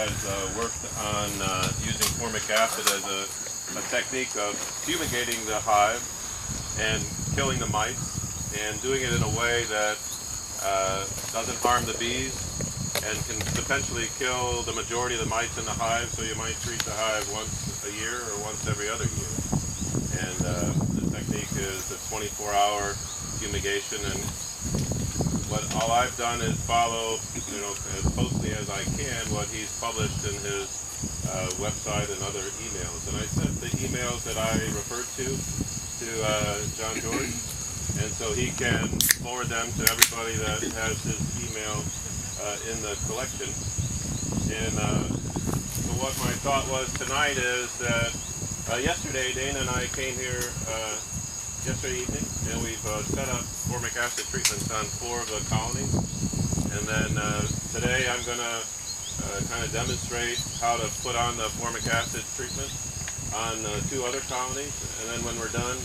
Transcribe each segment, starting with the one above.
has worked on using formic acid as a technique of fumigating the hive and killing the mites, and doing it in a way that doesn't harm the bees and can potentially kill the majority of the mites in the hive. So you might treat the hive once a year or once every other year. And the technique is a 24-hour fumigation. And all I've done is follow, as closely as I can what he's published in his website and other emails. And I sent the emails that I referred to John George, and so he can forward them to everybody that has his email in the collection. And so what my thought was tonight is that yesterday Dana and I came here yesterday evening, and we've set up formic acid treatments on 4 of the colonies. And then today I'm going to kind of demonstrate how to put on the formic acid treatment on 2 other colonies. And then when we're done,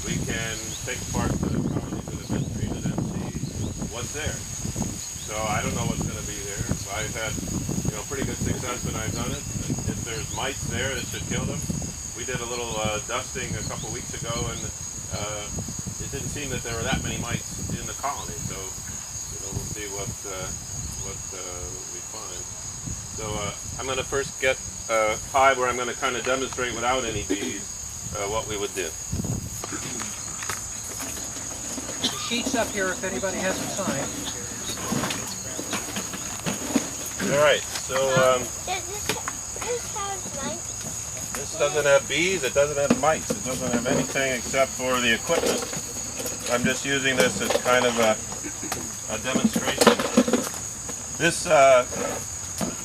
we can take apart the colonies that have been treated and see what's there. So I don't know what's going to be there. So I've had pretty good success when I've done it. If there's mites there, it should kill them. We did a little dusting a couple weeks ago, and it didn't seem that there were that many mites in the colony. So we'll see what we find. So I'm going to first get a hive where I'm going to kind of demonstrate without any bees what we would do. The sheet's up here if anybody hasn't signed. All right, so this doesn't have bees, it doesn't have mites, it doesn't have anything except for the equipment. I'm just using this as kind of a demonstration. This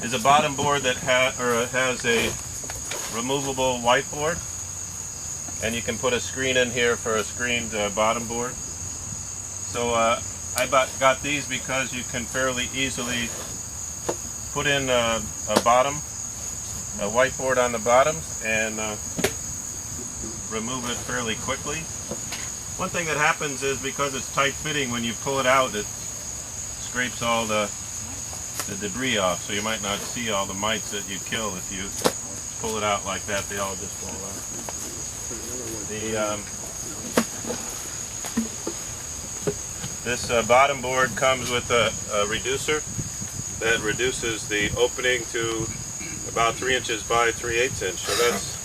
is a bottom board that has a removable whiteboard, and you can put a screen in here for a screened bottom board. So I got these because you can fairly easily put in a whiteboard on the bottom and remove it fairly quickly. One thing that happens is because it's tight fitting, when you pull it out, it scrapes all the debris off, so you might not see all the mites that you kill if you pull it out like that. They all just fall out. This bottom board comes with a reducer that reduces the opening to about 3 inches by 3/8 inch. So that's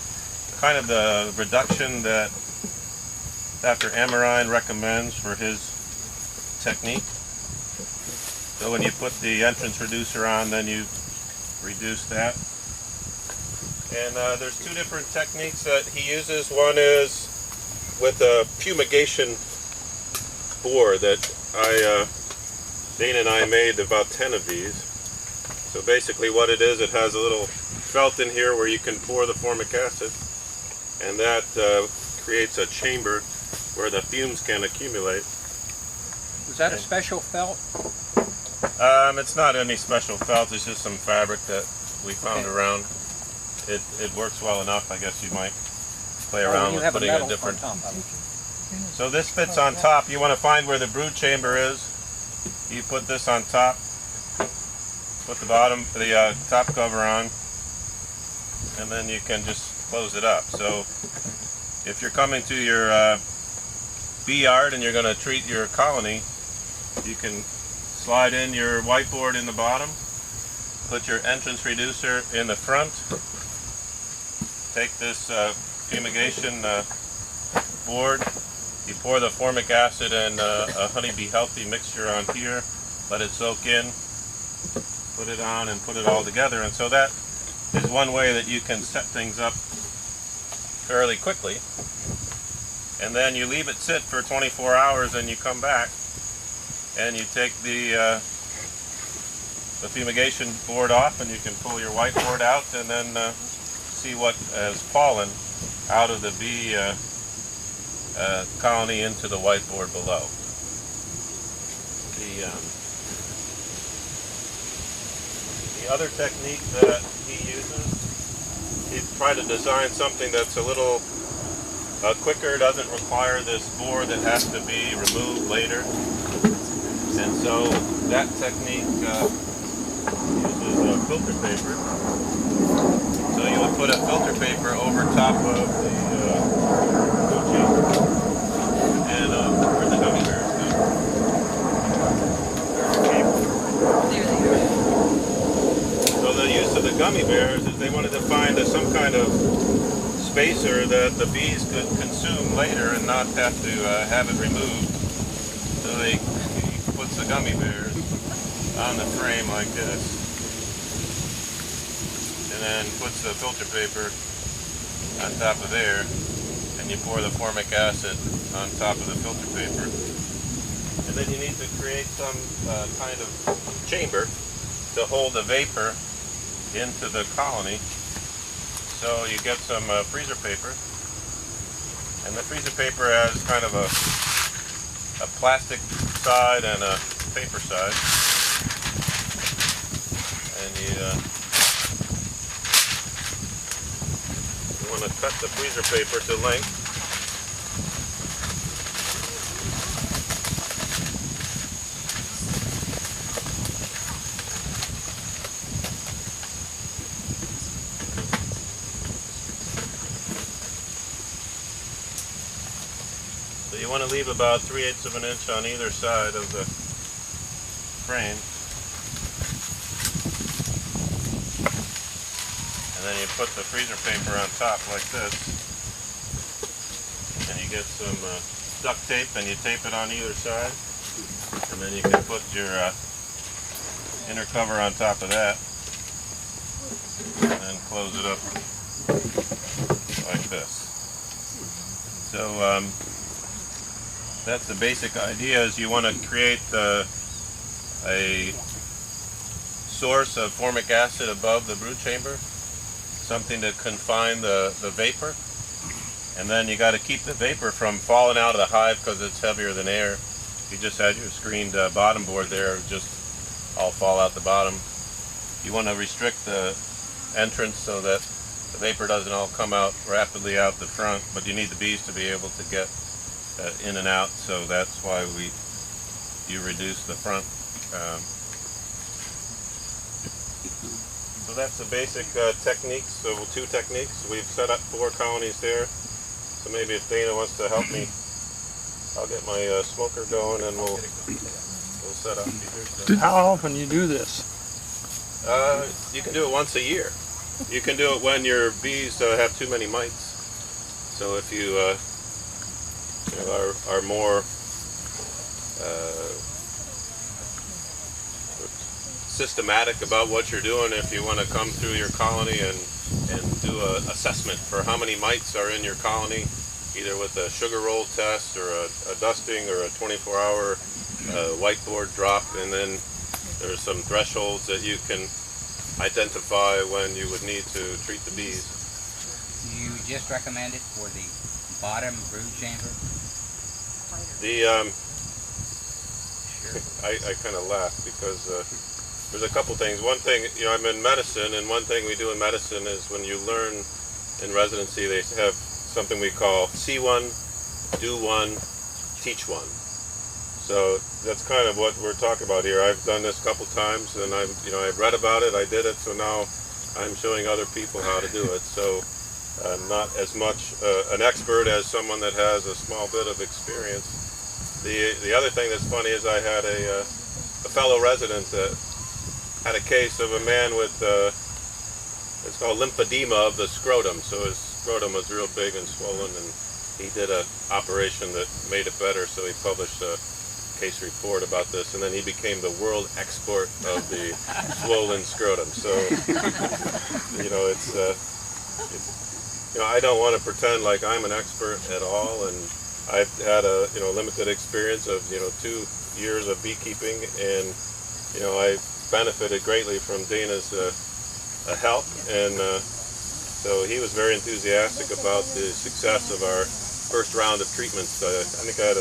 kind of the reduction that Dr. Amrine recommends for his technique. So when you put the entrance reducer on, then you reduce that. And there's 2 different techniques that he uses. One is with a fumigation board that Dana and I made about 10 of these. So basically what it is, it has a little felt in here where you can pour the formic acid, and that creates a chamber where the fumes can accumulate. Is that a special felt? It's not any special felt, it's just some fabric that we found around. It works well enough. I guess you might play around with putting a different... So this fits on top. You want to find where the brood chamber is. You put this on top. Put the top cover on, and then you can just close it up. So if you're coming to your bee yard and you're going to treat your colony, you can slide in your whiteboard in the bottom, put your entrance reducer in the front, take this fumigation board, you pour the formic acid and a honeybee healthy mixture on here, let it soak in, put it on and put it all together. And so that is one way that you can set things up fairly quickly. And then you leave it sit for 24 hours and you come back and you take the fumigation board off, and you can pull your whiteboard out and then see what has fallen out of the bee colony into the whiteboard below. The other technique that he uses, he's tried to design something that's a little quicker, doesn't require this board that has to be removed later. And so that technique uses a filter paper. So you would put a filter paper over top of the food chamber. And where the gummy bears go. There they are. So the use of the gummy bears is they wanted to find some kind of spacer that the bees could consume later and not have to have it removed. So he puts the gummy bears on the frame like this, and then puts the filter paper on top of there, and you pour the formic acid on top of the filter paper. And then you need to create some kind of chamber to hold the vapor into the colony. So you get some freezer paper, and the freezer paper has kind of a plastic side and a paper side. And you want to cut the freezer paper to length. So you want to leave about 3/8 of an inch on either side of the frame. And then you put the freezer paper on top like this. And you get some duct tape and you tape it on either side. And then you can put your inner cover on top of that. And then close it up like this. So that's the basic idea, is you want to create a source of formic acid above the brood chamber, something to confine the vapor, and then you got to keep the vapor from falling out of the hive because it's heavier than air. If you just had your screened bottom board there, it would just all fall out the bottom. You want to restrict the entrance so that the vapor doesn't all come out rapidly out the front, but you need the bees to be able to get in and out, so that's why you reduce the front. So that's the basic techniques. So 2 techniques. We've set up 4 colonies there. So maybe if Dana wants to help me, I'll get my smoker going and we'll set up either. How often do you do this? You can do it once a year. You can do it when your bees have too many mites. So if you are more systematic about what you're doing, if you want to come through your colony and do an assessment for how many mites are in your colony, either with a sugar roll test or a dusting or a 24-hour whiteboard drop, and then there's some thresholds that you can identify when you would need to treat the bees. You just recommend it for the bottom brood chamber? I kind of laugh because there's a couple things. One thing, I'm in medicine, and one thing we do in medicine is when you learn in residency, they have something we call see one, do one, teach one. So that's kind of what we're talking about here. I've done this a couple times, and I've read about it, I did it, so now I'm showing other people how to do it. So I'm not as much an expert as someone that has a small bit of experience. The other thing that's funny is I had a fellow resident that had a case of a man with it's called lymphedema of the scrotum. So his scrotum was real big and swollen, and he did an operation that made it better. So he published a case report about this, and then he became the world expert of the swollen scrotum. So I don't want to pretend like I'm an expert at all, and I've had a limited experience of 2 years of beekeeping, and I benefited greatly from Dana's help, and so he was very enthusiastic about the success of our first round of treatments. I think I had